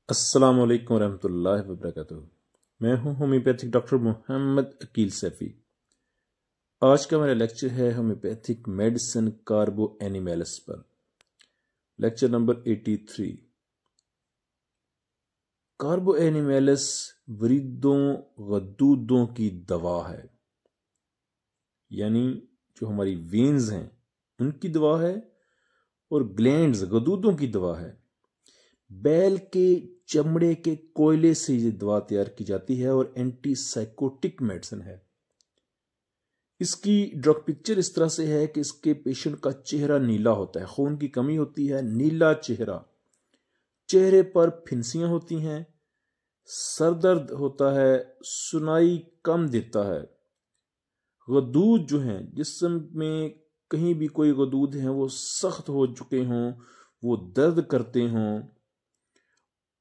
अस्सलाम वालेकुम रहमतुल्लाहि व बरकातुहू। मैं हूं होम्योपैथिक डॉक्टर मोहम्मद अकील सैफी। आज का मेरा लेक्चर है होम्योपैथिक मेडिसिन कार्बो एनिमेलस पर। Lecture number 83। कार्बो एनिमेलस वरीदों गदूदों की दवा है, यानी जो हमारी वेन्स हैं उनकी दवा है और ग्लैंड्स गदूदों की दवा है। बैल के चमड़े के कोयले से ये दवा तैयार की जाती है और एंटीसाइकोटिक मेडिसिन है। इसकी ड्रग पिक्चर इस तरह से है कि इसके पेशेंट का चेहरा नीला होता है, खून की कमी होती है, नीला चेहरा, चेहरे पर फिंसियां होती हैं, सरदर्द होता है, सुनाई कम देता है। गदूद जो हैं, जिस्म में कहीं भी कोई गदूद हैं वो सख्त हो चुके हों, वो दर्द करते हों,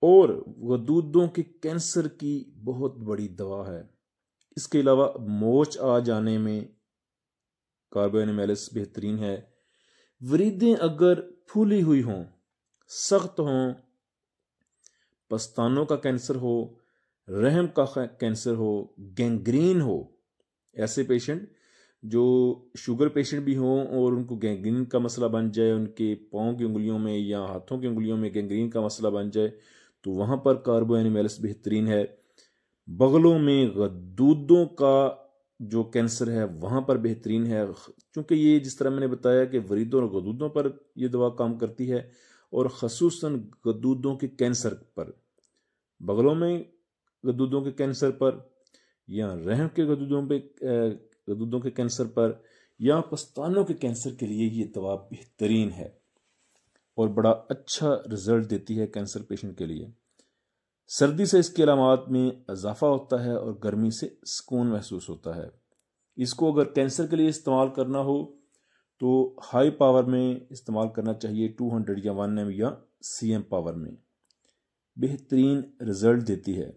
और गदूदों के कैंसर की बहुत बड़ी दवा है। इसके अलावा मोच आ जाने में कार्बो एनिमेलस बेहतरीन है। वरीदें अगर फूली हुई हों, सख्त हों, पस्तानों का कैंसर हो, रहम का कैंसर हो, गैंग्रीन हो, ऐसे पेशेंट जो शुगर पेशेंट भी हों और उनको गैंग्रीन का मसला बन जाए, उनके पाँव की उंगलियों में या हाथों की उंगलियों में गैंग्रीन का मसला बन जाए, तो वहां पर कार्बो एनिमेलस बेहतरीन है। बगलों में गदूदों का जो कैंसर है वहां पर बेहतरीन है, क्योंकि ये जिस तरह मैंने बताया कि वरीदों और गदूदों पर यह दवा काम करती है, और खसूसन गदूदों के कैंसर पर, बगलों में गदूदों के कैंसर पर, या रहम के गदूदों के कैंसर पर, या पस्तानों के कैंसर के लिए ये दवा बेहतरीन है और बड़ा अच्छा रिजल्ट देती है कैंसर पेशेंट के लिए। सर्दी से इसके अलामात में इजाफा होता है और गर्मी से सुकून महसूस होता है। इसको अगर कैंसर के लिए इस्तेमाल करना हो तो हाई पावर में इस्तेमाल करना चाहिए, 200 या 1 m या CM पावर में। बेहतरीन रिजल्ट देती है।